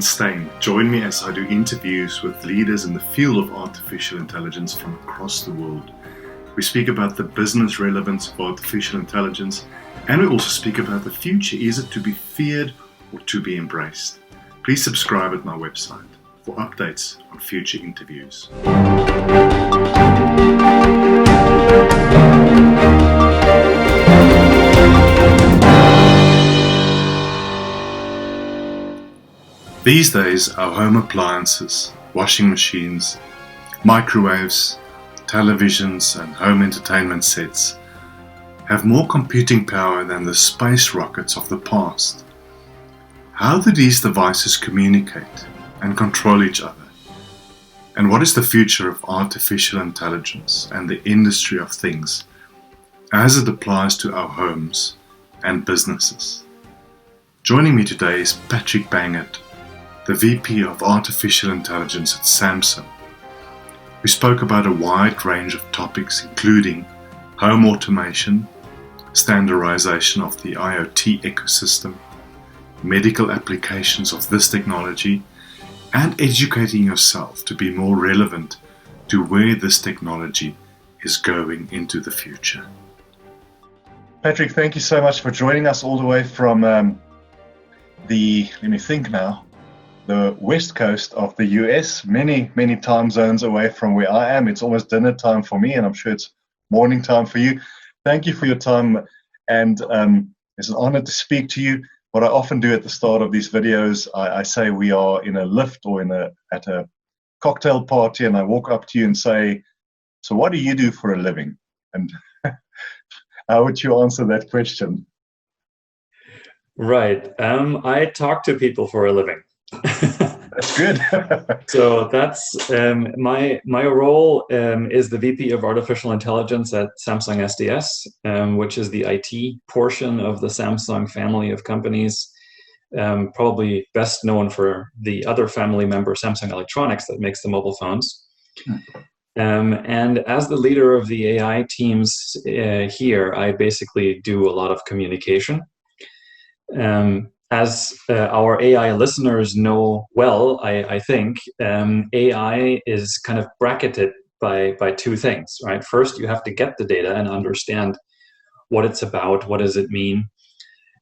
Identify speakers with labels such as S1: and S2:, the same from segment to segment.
S1: Steyn. Join me as I do interviews with leaders in the field of artificial intelligence from across the world. We speak about the business relevance of artificial intelligence, and we also speak about the future. Is it to be feared or to be embraced? Please subscribe at my website for updates on future interviews. These days, our home appliances, washing machines, microwaves, televisions, and home entertainment sets have more computing power than the space rockets of the past. How do these devices communicate and control each other? And what is the future of artificial intelligence and the industry of things as it applies to our homes and businesses? Joining me today is Patrick Bangert, the VP of Artificial Intelligence at Samsung. We spoke about a wide range of topics, including home automation, standardization of the IoT ecosystem, medical applications of this technology, and educating yourself to be more relevant to where this technology is going into the future. Patrick, thank you so much for joining us all the way from the west coast of the US, many time zones away from where I am. It's almost dinner time for me, and I'm sure it's morning time for you. Thank you for your time, and it's an honor to speak to you. What I often do at the start of these videos, I say we are in a lift or at a cocktail party, and I walk up to you and say, so what do you do for a living? And how would you answer that question?
S2: Right. I talk to people for a living.
S1: That's good.
S2: So that's my role is the VP of Artificial Intelligence at Samsung SDS, which is the IT portion of the Samsung family of companies, probably best known for the other family member, Samsung Electronics, that makes the mobile phones. And as the leader of the AI teams here, I basically do a lot of communication. As our AI listeners know well, I think, AI is kind of bracketed by two things, right? First, you have to get the data and understand what it's about, what does it mean.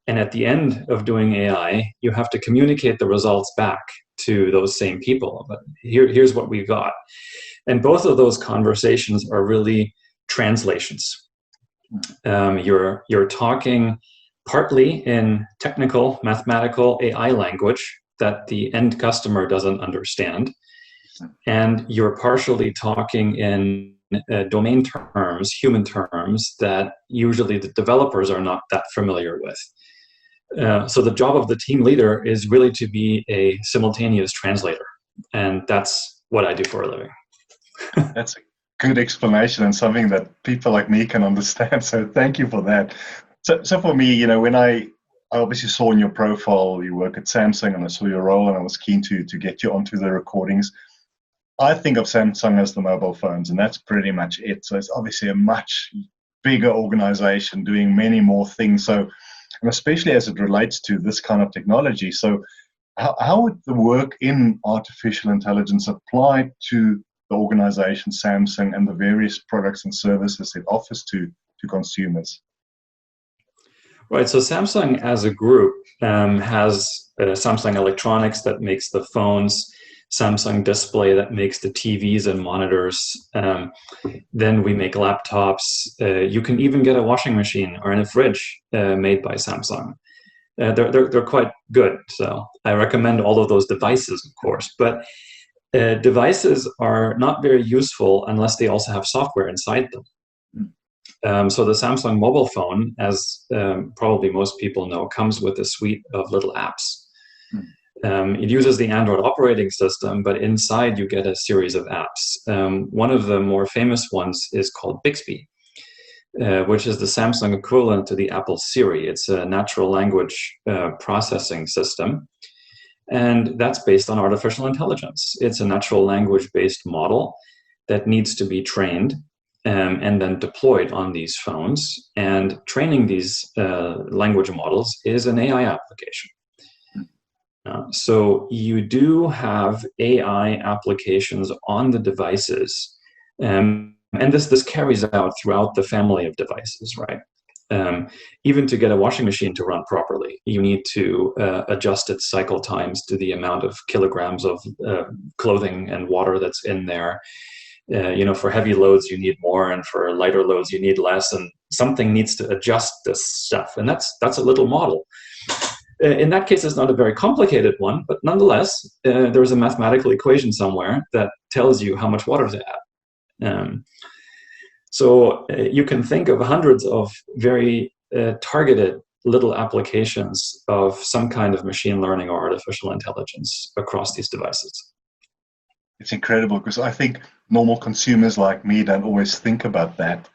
S2: And at the end of doing AI, you have to communicate the results back to those same people. But here's what we got. And both of those conversations are really translations. You're talking partly in technical, mathematical AI language that the end customer doesn't understand. And you're partially talking in domain terms, human terms, that usually the developers are not that familiar with. So the job of the team leader is really to be a simultaneous translator. And that's what I do for a living.
S1: That's a good explanation and something that people like me can understand. So thank you for that. So for me, when I obviously saw in your profile you work at Samsung, and I saw your role, and I was keen to get you onto the recordings. I think of Samsung as the mobile phones, and that's pretty much it. So it's obviously a much bigger organization doing many more things. So, and especially as it relates to this kind of technology. So how would the work in artificial intelligence apply to the organization Samsung and the various products and services it offers to consumers?
S2: Right, so Samsung as a group has Samsung Electronics that makes the phones, Samsung Display that makes the TVs and monitors. Then we make laptops. You can even get a washing machine or a fridge made by Samsung. They're quite good, so I recommend all of those devices, of course. But devices are not very useful unless they also have software inside them. So the Samsung mobile phone, as probably most people know, comes with a suite of little apps. It uses the Android operating system, but inside you get a series of apps. One of the more famous ones is called Bixby, which is the Samsung equivalent to the Apple Siri. It's a natural language processing system, and that's based on artificial intelligence. It's a natural language-based model that needs to be trained and then deployed on these phones. And training these language models is an AI application. So you do have AI applications on the devices, and this carries out throughout the family of devices, right? Even to get a washing machine to run properly, you need to adjust its cycle times to the amount of kilograms of clothing and water that's in there. For heavy loads, you need more, and for lighter loads, you need less, and something needs to adjust this stuff. And that's a little model. In that case, it's not a very complicated one, but nonetheless, there's a mathematical equation somewhere that tells you how much water to add. So you can think of hundreds of very targeted little applications of some kind of machine learning or artificial intelligence across these devices.
S1: It's incredible, because I think normal consumers like me don't always think about that.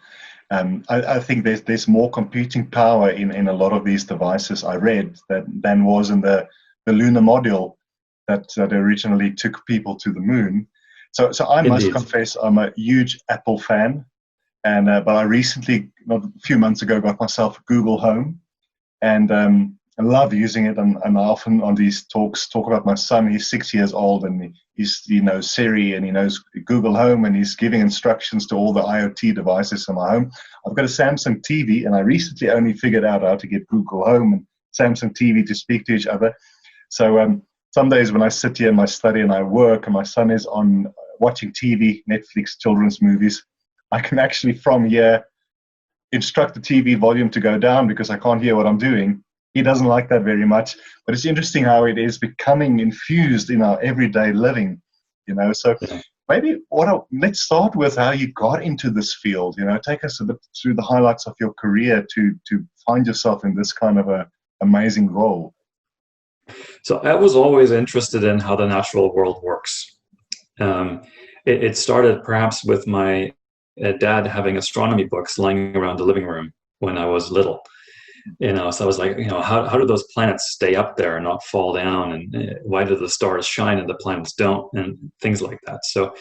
S1: I think there's more computing power in a lot of these devices, I read, than was in the lunar module that originally took people to the moon. So I must confess, I'm a huge Apple fan. And but I recently, not a few months ago, got myself a Google Home, and I love using it. And I often on these talks talk about my son. He's 6 years old, and he knows Siri, and he knows Google Home, and he's giving instructions to all the IoT devices in my home. I've got a Samsung TV, and I recently only figured out how to get Google Home and Samsung TV to speak to each other. So some days when I sit here in my study and I work, and my son is on watching TV, Netflix, children's movies, I can actually from here instruct the TV volume to go down because I can't hear what I'm doing. He doesn't like that very much, but it's interesting how it is becoming infused in our everyday living, So maybe let's start with how you got into this field. Take us a bit through the highlights of your career to find yourself in this kind of a amazing role.
S2: So I was always interested in how the natural world works. It started perhaps with my dad having astronomy books lying around the living room when I was little. So I was like, how do those planets stay up there and not fall down? And why do the stars shine and the planets don't? And things like that. So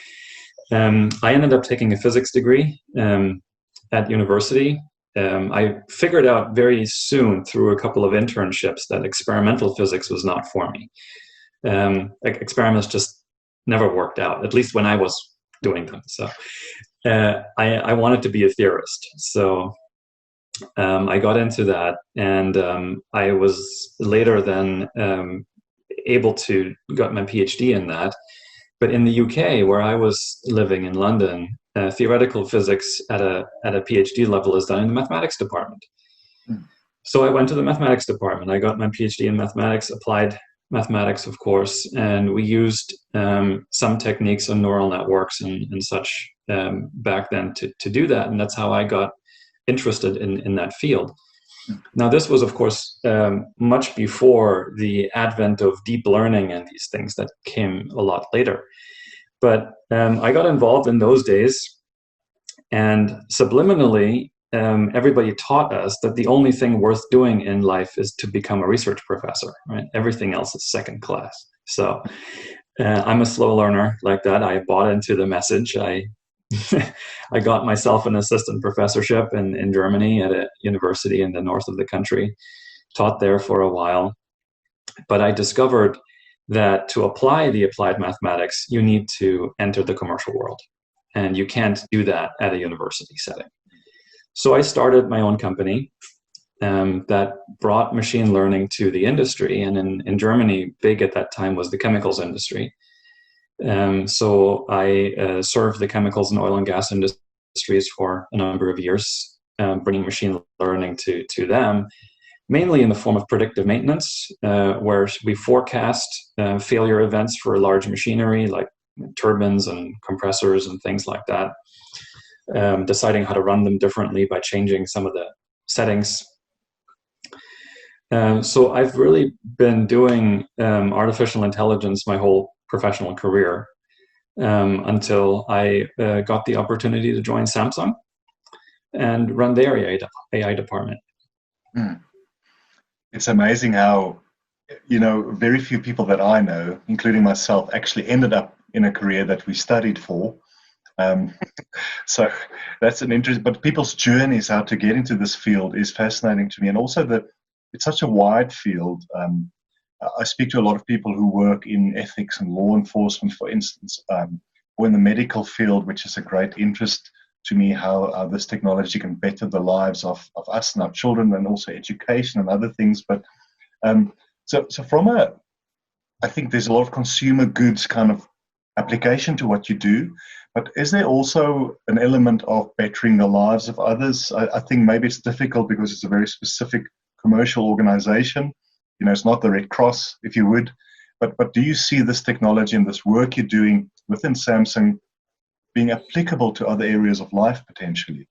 S2: I ended up taking a physics degree at university. I figured out very soon through a couple of internships that experimental physics was not for me. Experiments just never worked out, at least when I was doing them. So I wanted to be a theorist. So I got into that, and I was later then able to got my PhD in that. But in the UK, where I was living in London, theoretical physics at a PhD level is done in the mathematics department. So I went to the mathematics department. I got my PhD in mathematics, applied mathematics, of course, and we used some techniques on neural networks and such back then to do that. And that's how I got interested in that field. Now, this was, of course, much before the advent of deep learning and these things that came a lot later. But I got involved in those days, and subliminally, everybody taught us that the only thing worth doing in life is to become a research professor, right? Everything else is second class. So I'm a slow learner like that. I bought into the message. I got myself an assistant professorship in Germany at a university in the north of the country, taught there for a while. But I discovered that to apply the applied mathematics, you need to enter the commercial world. And you can't do that at a university setting. So I started my own company that brought machine learning to the industry. And in Germany, big at that time was the chemicals industry. So I served the chemicals and oil and gas industries for a number of years, bringing machine learning to them, mainly in the form of predictive maintenance, where we forecast failure events for large machinery like turbines and compressors and things like that, deciding how to run them differently by changing some of the settings. So I've really been doing artificial intelligence my whole professional career until I got the opportunity to join Samsung and run their AI department.
S1: It's amazing how, very few people that I know, including myself, actually ended up in a career that we studied for. So that's an interest, but people's journeys how to get into this field is fascinating to me. And also it's such a wide field. I speak to a lot of people who work in ethics and law enforcement, for instance, or in the medical field, which is a great interest to me, how this technology can better the lives of us and our children, and also education and other things. But so I think there's a lot of consumer goods kind of application to what you do, but is there also an element of bettering the lives of others? I think maybe it's difficult because it's a very specific commercial organization. It's not the Red Cross, if you would, but do you see this technology and this work you're doing within Samsung being applicable to other areas of life potentially?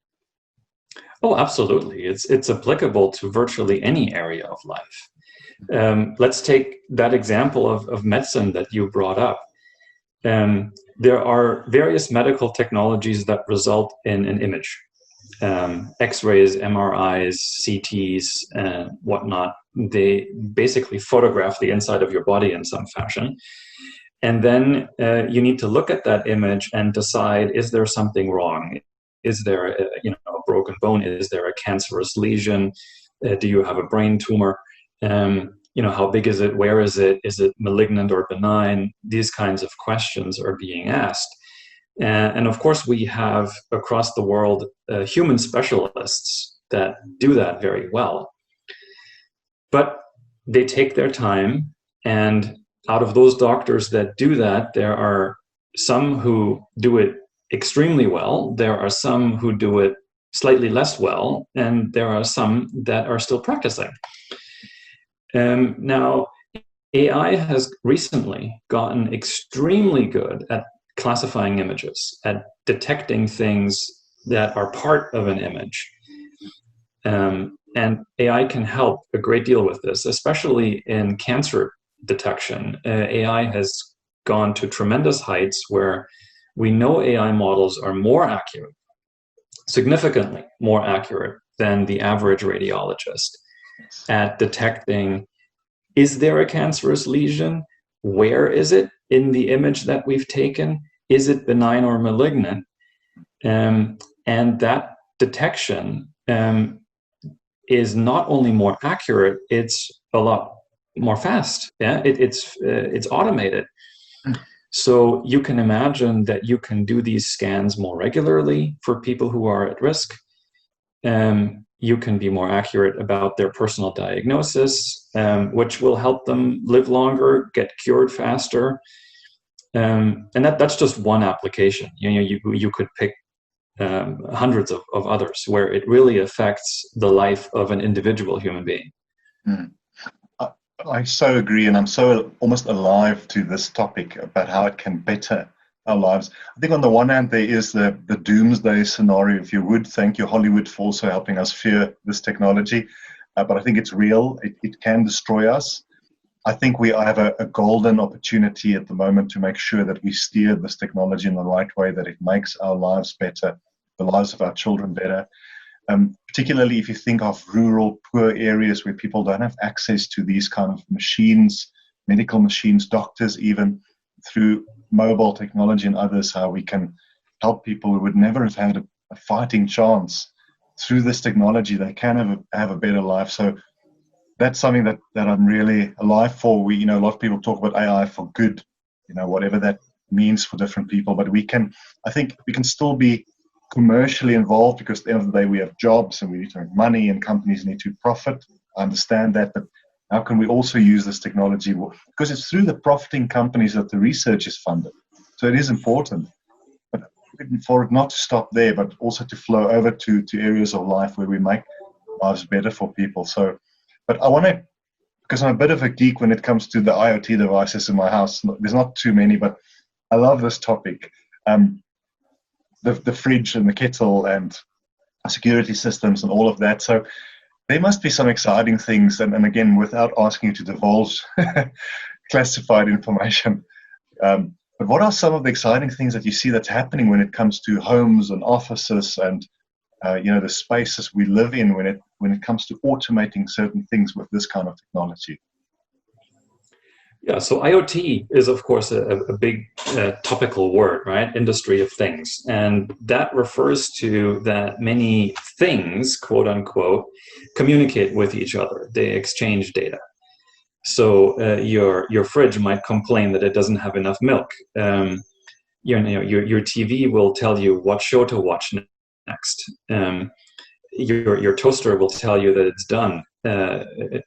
S2: Oh, absolutely. It's applicable to virtually any area of life. Let's take that example of medicine that you brought up. There are various medical technologies that result in an image. X-rays, MRIs, CTs, and whatnot. They basically photograph the inside of your body in some fashion. And then you need to look at that image and decide, is there something wrong? Is there a broken bone? Is there a cancerous lesion? Do you have a brain tumor? How big is it? Where is it? Is it malignant or benign? These kinds of questions are being asked. And of course, we have across the world human specialists that do that very well. But they take their time, and out of those doctors that do that, there are some who do it extremely well, there are some who do it slightly less well, and there are some that are still practicing. Now, AI has recently gotten extremely good at classifying images, at detecting things that are part of an image. And AI can help a great deal with this, especially in cancer detection. AI has gone to tremendous heights where we know AI models are more accurate, significantly more accurate than the average radiologist at detecting, is there a cancerous lesion? Where is it in the image that we've taken? Is it benign or malignant? And that detection is not only more accurate, it's a lot more fast. Yeah, it's automated. So you can imagine that you can do these scans more regularly for people who are at risk. You can be more accurate about their personal diagnosis, which will help them live longer, get cured faster. And that's just one application. You could pick hundreds of others where it really affects the life of an individual human being.
S1: I so agree, and I'm so almost alive to this topic about how it can better our lives. I think on the one hand, there is the doomsday scenario, if you would. Thank you, Hollywood, for also helping us fear this technology. But I think it's real. It can destroy us. I think we have a golden opportunity at the moment to make sure that we steer this technology in the right way, that it makes our lives better, the lives of our children better. Particularly if you think of rural, poor areas where people don't have access to these kind of machines, medical machines, doctors, even through mobile technology and others, how we can help people who would never have had a fighting chance. Through this technology, they can have a better life. So that's something that I'm really alive for. A lot of people talk about AI for good, whatever that means for different people. But I think we can still be commercially involved, because at the end of the day we have jobs and we need to make money and companies need to profit. I understand that, but how can we also use this technology? Because it's through the profiting companies that the research is funded. So it is important, but for it not to stop there, but also to flow over to areas of life where we make lives better for people. So, but I want to, because I'm a bit of a geek when it comes to the IoT devices in my house. There's not too many, but I love this topic. The fridge and the kettle and security systems and all of that. So there must be some exciting things. And again, without asking you to divulge classified information, but what are some of the exciting things that you see that's happening when it comes to homes and offices and the spaces we live in when it comes to automating certain things with this kind of technology?
S2: Yeah, so IoT is, of course, a big topical word, right? Industry of things. And that refers to that many things, quote unquote, communicate with each other. They exchange data. So your fridge might complain that it doesn't have enough milk. Your TV will tell you what show to watch next. Your toaster will tell you that it's done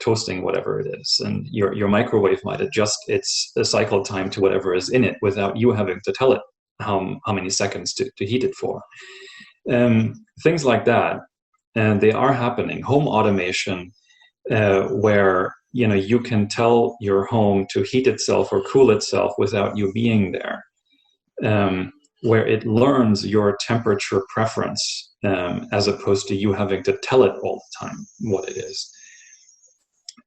S2: toasting whatever it is, and your microwave might adjust its cycle time to whatever is in it without you having to tell it how many seconds to heat it for. Things like that, and they are happening. Home automation, where you can tell your home to heat itself or cool itself without you being there, where it learns your temperature preference, as opposed to you having to tell it all the time what it is.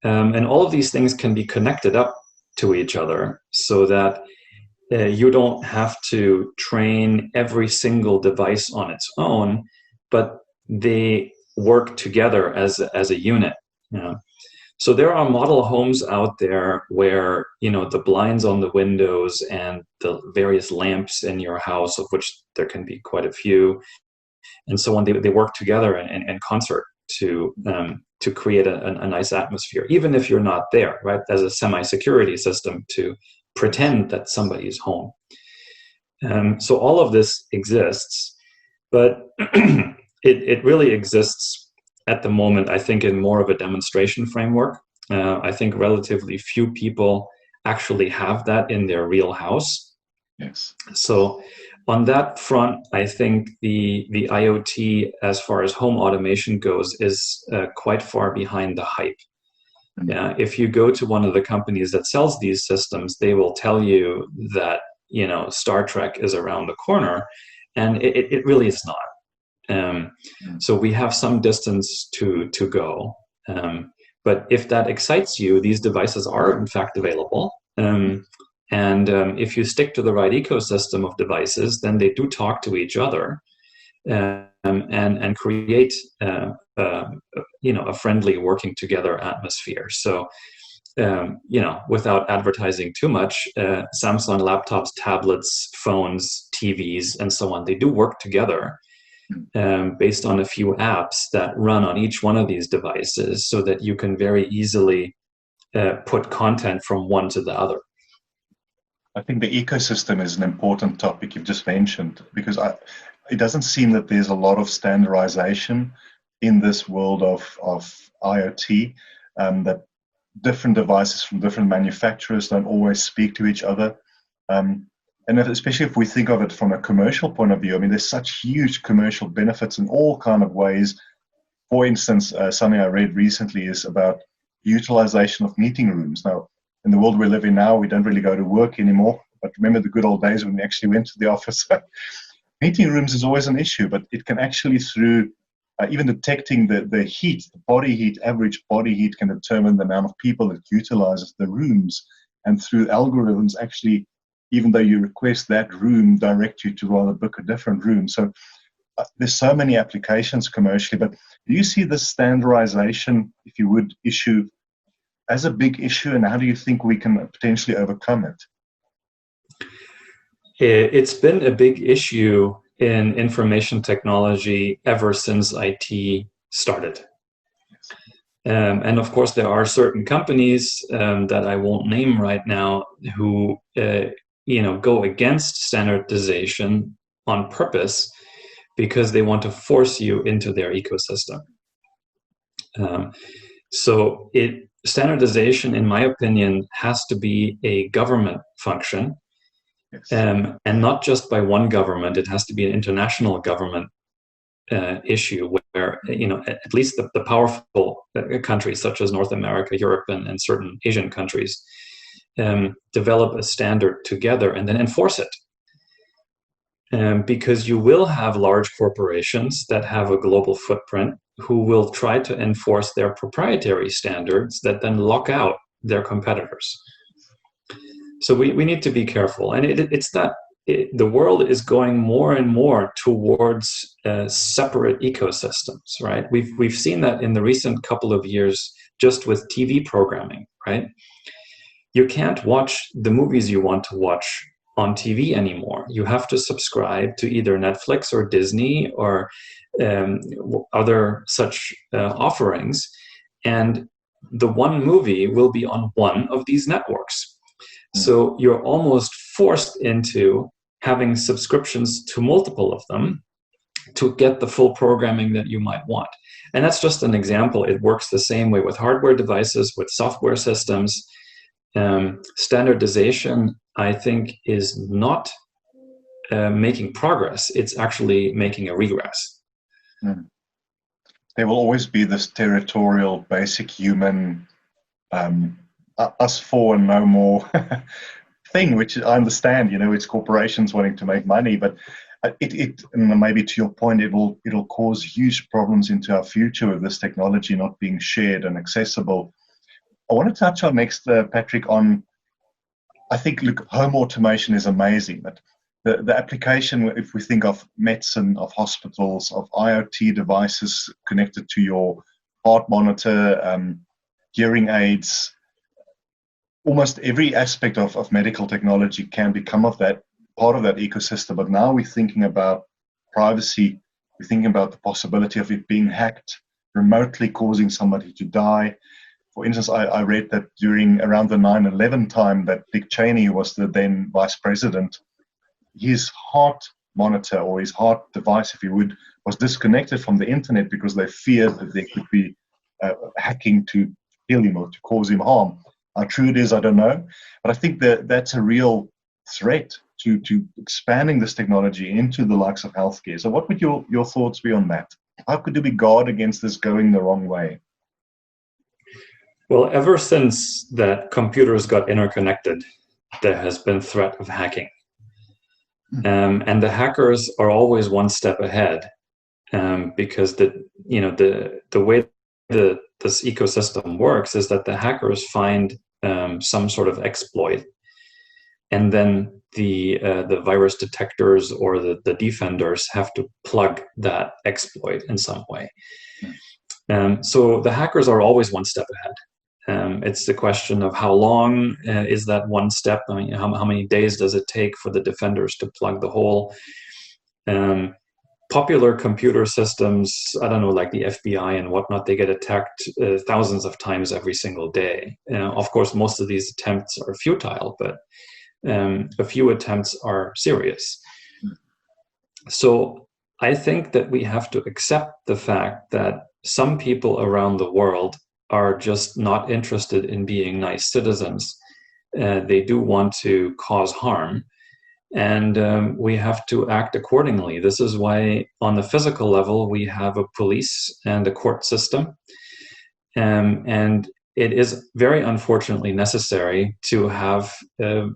S2: And all of these things can be connected up to each other so that you don't have to train every single device on its own, but they work together as a unit. So there are model homes out there where the blinds on the windows and the various lamps in your house, of which there can be quite a few, and so on, they work together in concert to create a nice atmosphere, even if you're not there, right? As a semi-security system to pretend that somebody's home. So all of this exists, but it really exists at the moment, I think, in more of a demonstration framework. I think relatively few people actually have that in their real house.
S1: Yes.
S2: So on that front, I think the IoT, as far as home automation goes, is quite far behind the hype. If you go to one of the companies that sells these systems, they will tell you that Star Trek is around the corner, and it really is not. So we have some distance to go. But if that excites you, these devices are in fact available. And if you stick to the right ecosystem of devices, then they do talk to each other and create a friendly working together atmosphere. So without advertising too much, Samsung laptops, tablets, phones, TVs, and so on, they do work together based on a few apps that run on each one of these devices so that you can very easily put content from one to the other.
S1: I think the ecosystem is an important topic you've just mentioned, because it doesn't seem that there's a lot of standardization in this world of IoT, that different devices from different manufacturers don't always speak to each other. And especially if we think of it from a commercial point of view, I mean, there's such huge commercial benefits in all kind of ways. For instance, something I read recently is about utilization of meeting rooms. Now, in the world we live in now, we don't really go to work anymore. But remember the good old days when we actually went to the office. Meeting rooms is always an issue, but it can actually, through even detecting the heat, the body heat, average body heat, can determine the amount of people that utilizes the rooms. And through algorithms, actually, even though you request that room, direct you to rather book a different room. So there's so many applications commercially, but do you see this standardization, if you would, issue as a big issue, and how do you think we can potentially overcome it?
S2: It's been a big issue in information technology ever since IT started. And of course, there are certain companies that I won't name right now who go against standardization on purpose because they want to force you into their ecosystem. So standardization, in my opinion, has to be a government function.
S1: Yes.
S2: And not just by one government. It has to be an international government issue where, at least the powerful countries such as North America, Europe, and certain Asian countries develop a standard together and then enforce it. Because you will have large corporations that have a global footprint who will try to enforce their proprietary standards that then lock out their competitors. So we need to be careful. And the world is going more and more towards separate ecosystems, right? We've seen that in the recent couple of years just with TV programming, right? You can't watch the movies you want to watch on TV anymore. You have to subscribe to either Netflix or Disney or other such offerings. And the one movie will be on one of these networks. So you're almost forced into having subscriptions to multiple of them to get the full programming that you might want. And that's just an example. It works the same way with hardware devices, with software systems. Standardization, I think, is not making progress. It's actually making a regress.
S3: There will always be this territorial, basic human, us for and no more thing, which I understand. It's corporations wanting to make money, but it and maybe to your point, it'll cause huge problems into our future with this technology not being shared and accessible. I want to touch on next, Patrick, on, I think, look, home automation is amazing, but the application, if we think of medicine, of hospitals, of IoT devices connected to your heart monitor, hearing aids, almost every aspect of medical technology can become part of that ecosystem. But now we're thinking about privacy, we're thinking about the possibility of it being hacked, remotely causing somebody to die. For instance, I read that around the 9/11 time, that Dick Cheney, who was the then vice president, his heart monitor, or his heart device, if you would, was disconnected from the internet because they feared that there could be hacking to kill him or to cause him harm. How true it is, I don't know. But I think that's a real threat to expanding this technology into the likes of healthcare. So what would your thoughts be on that? How could we guard against this going the wrong way?
S2: Well, ever since that computers got interconnected, there has been threat of hacking. And the hackers are always one step ahead, because the way this ecosystem works is that the hackers find some sort of exploit, and then the virus detectors or the defenders have to plug that exploit in some way. So the hackers are always one step ahead. It's the question of how long is that one step. I mean, how many days does it take for the defenders to plug the hole? Popular computer systems, I don't know, like the FBI and whatnot, they get attacked thousands of times every single day. Of course, most of these attempts are futile, but a few attempts are serious. So I think that we have to accept the fact that some people around the world are just not interested in being nice citizens. They do want to cause harm, and we have to act accordingly. This is why, on the physical level, we have a police and a court system, and it is very unfortunately necessary to have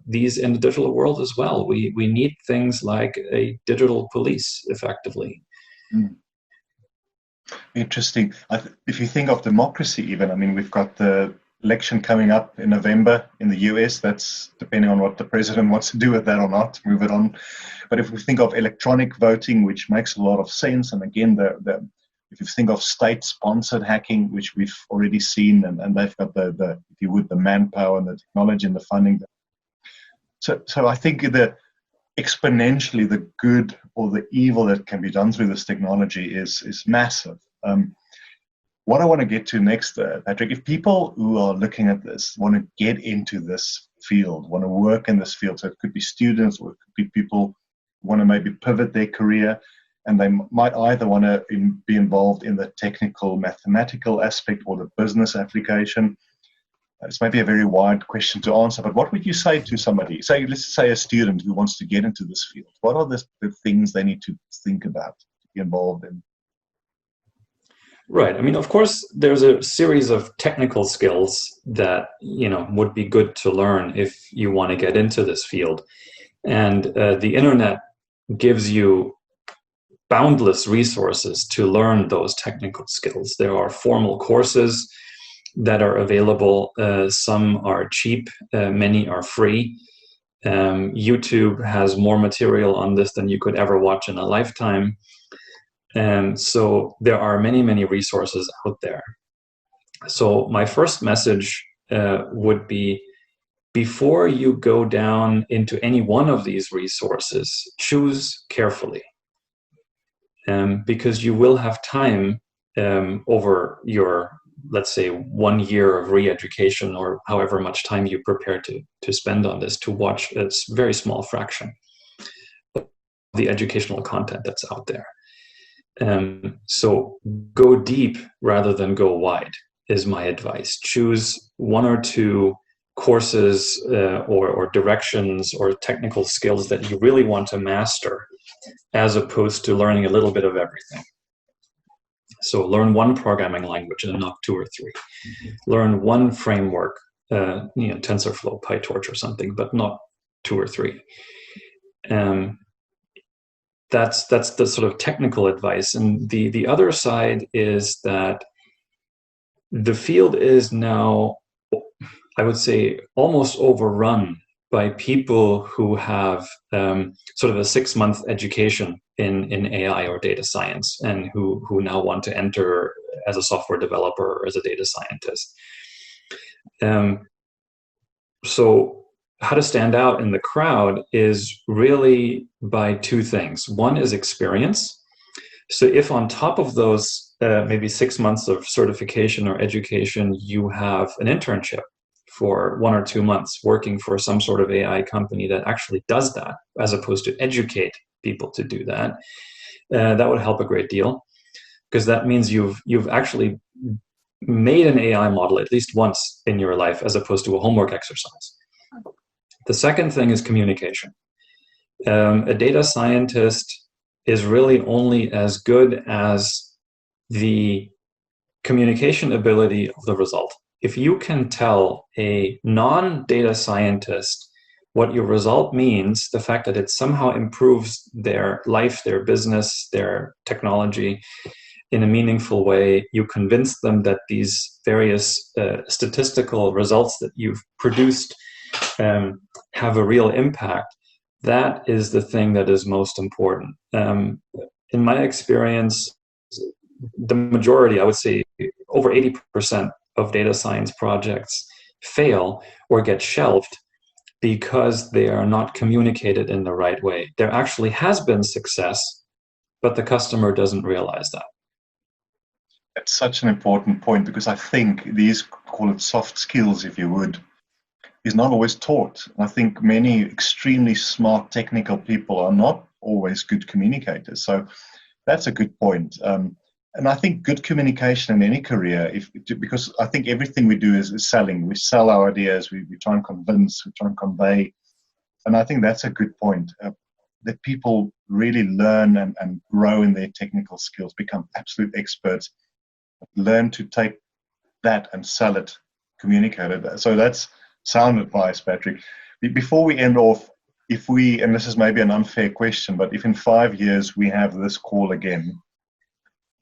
S2: these in the digital world as well. We need things like a digital police, effectively.
S3: Interesting. If you think of democracy, even, I mean, we've got the election coming up in November in the US. That's depending on what the president wants to do with that or not, move it on. But if we think of electronic voting, which makes a lot of sense, and again, if you think of state-sponsored hacking, which we've already seen, and they've got the if you would, the manpower and the technology and the funding. So I think exponentially the good or the evil that can be done through this technology is massive. What I want to get to next, Patrick, if people who are looking at this want to get into this field, want to work in this field, so it could be students or it could be people who want to maybe pivot their career, and they might either want to be involved in the technical, mathematical aspect or the business application. It's maybe a very wide question to answer, but what would you say to somebody, let's say a student who wants to get into this field? What are the things they need to think about, to be involved in?
S2: Right. I mean, of course, there's a series of technical skills that, would be good to learn if you want to get into this field. And the internet gives you boundless resources to learn those technical skills. There are formal courses that are available. Some are cheap, many are free. YouTube has more material on this than you could ever watch in a lifetime. And so there are many, many resources out there. So my first message would be, before you go down into any one of these resources, choose carefully. Because you will have time over your let's say 1 year of re-education, or however much time you prepare to spend on this, to watch a very small fraction of the educational content that's out there. So go deep rather than go wide is my advice. Choose 1 or 2 courses or directions or technical skills that you really want to master, as opposed to learning a little bit of everything. So learn 1 programming language and not 2 or 3. Learn 1 framework, TensorFlow, PyTorch or something, but not 2 or 3. That's the sort of technical advice. And the other side is that the field is now, I would say, almost overrun by people who have sort of a 6-month education in AI or data science, and who now want to enter as a software developer or as a data scientist. So how to stand out in the crowd is really by 2 things. 1 is experience. So if on top of those maybe 6 months of certification or education, you have an internship for 1 or 2 months working for some sort of AI company that actually does that, as opposed to educate people to do that, that would help a great deal, because that means you've actually made an AI model at least once in your life, as opposed to a homework exercise. The second thing is communication. A data scientist is really only as good as the communication ability of the result. If you can tell a non-data scientist what your result means, the fact that it somehow improves their life, their business, their technology in a meaningful way, you convince them that these various statistical results that you've produced have a real impact, that is the thing that is most important. In my experience, the majority, I would say over 80% of data science projects fail or get shelved because they are not communicated in the right way. There actually has been success, but the customer doesn't realize that.
S3: That's such an important point, because I think these, call it soft skills, if you would, is not always taught. I think many extremely smart technical people are not always good communicators. So that's a good point. And I think good communication in any career, because I think everything we do is selling. We sell our ideas, we try and convince, we try and convey. And I think that's a good point, that people really learn and grow in their technical skills, become absolute experts, learn to take that and sell it, communicate it. So that's sound advice, Patrick. Before we end off, and this is maybe an unfair question, but if in 5 years we have this call again,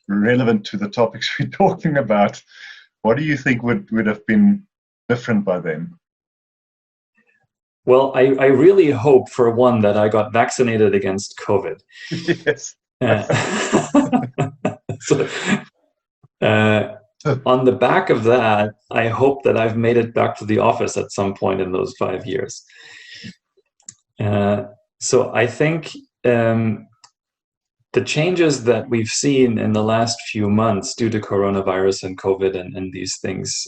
S3: relevant to the topics we're talking about, what do you think would have been different by then?
S2: Well, I really hope, for one, that I got vaccinated against COVID.
S3: Yes.
S2: So, on the back of that, I hope that I've made it back to the office at some point in those 5 years. So I think the changes that we've seen in the last few months due to coronavirus and COVID and these things,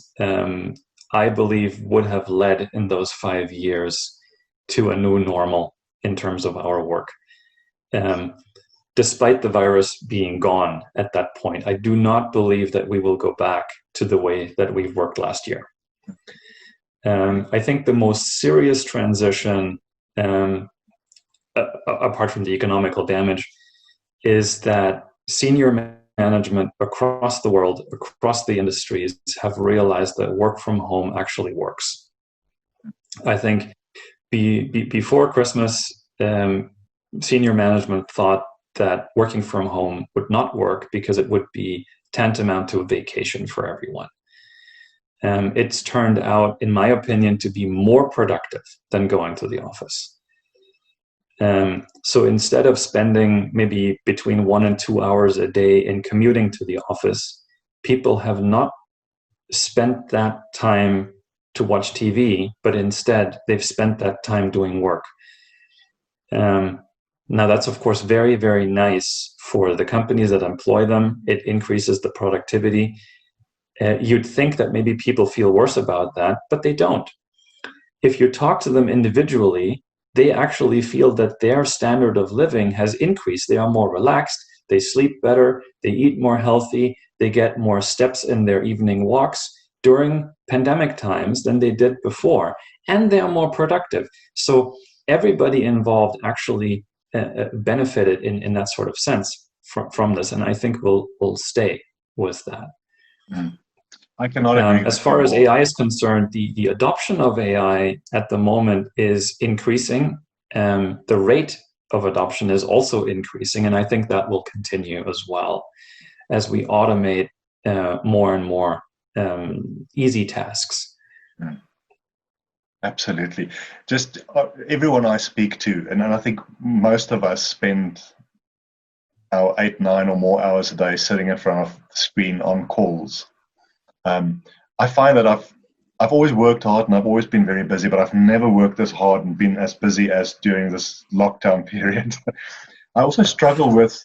S2: I believe would have led in those 5 years to a new normal in terms of our work. Despite the virus being gone at that point, I do not believe that we will go back to the way that we've worked last year. I think the most serious transition, apart from the economical damage, is that senior management across the world, across the industries, have realized that work from home actually works. I think before Christmas, senior management thought that working from home would not work because it would be tantamount to a vacation for everyone. It's turned out, in my opinion, to be more productive than going to the office. So instead of spending maybe between 1 and 2 hours a day in commuting to the office, people have not spent that time to watch TV, but instead they've spent that time doing work. Now that's of course very, very nice for the companies that employ them. It increases the productivity. You'd think that maybe people feel worse about that, but they don't. If you talk to them individually, they actually feel that their standard of living has increased. They are more relaxed, they sleep better, they eat more healthy, they get more steps in their evening walks during pandemic times than they did before, and they are more productive. So everybody involved actually benefited in that sort of sense from this, and I think we'll stay with that.
S3: Mm. I cannot agree.
S2: As far as AI is concerned, the adoption of AI at the moment is increasing. The rate of adoption is also increasing, and I think that will continue as well as we automate more and more easy tasks.
S3: Mm. Absolutely. Just everyone I speak to, and I think most of us spend our 8, 9 or more hours a day sitting in front of the screen on calls. I find that I've always worked hard and I've always been very busy, but I've never worked as hard and been as busy as during this lockdown period. I also struggle with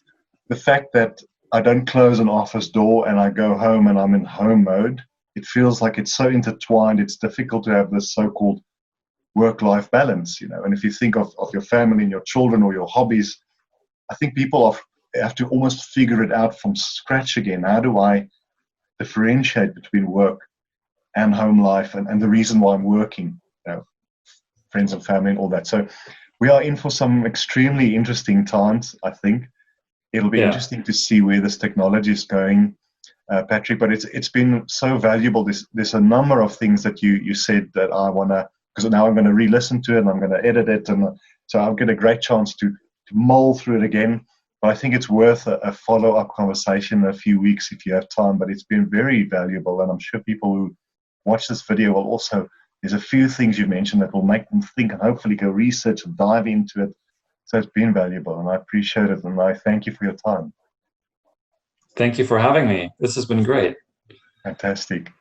S3: the fact that I don't close an office door and I go home and I'm in home mode. It feels like it's so intertwined. It's difficult to have this so-called work-life balance, And if you think of your family and your children or your hobbies, I think people have to almost figure it out from scratch again. How do I differentiate between work and home life and the reason why I'm working, friends and family and all that. So we are in for some extremely interesting times, I think. It'll be interesting to see where this technology is going, Patrick, but it's been so valuable. There's a number of things that you said that I want to, because now I'm going to re-listen to it and I'm going to edit it, and so I'll get a great chance to mull through it again. But I think it's worth a follow-up conversation in a few weeks if you have time. But it's been very valuable, and I'm sure people who watch this video will also, there's a few things you mentioned that will make them think and hopefully go research and dive into it. So it's been valuable, and I appreciate it, and I thank you for your time.
S2: Thank you for having me. This has been great.
S3: Fantastic.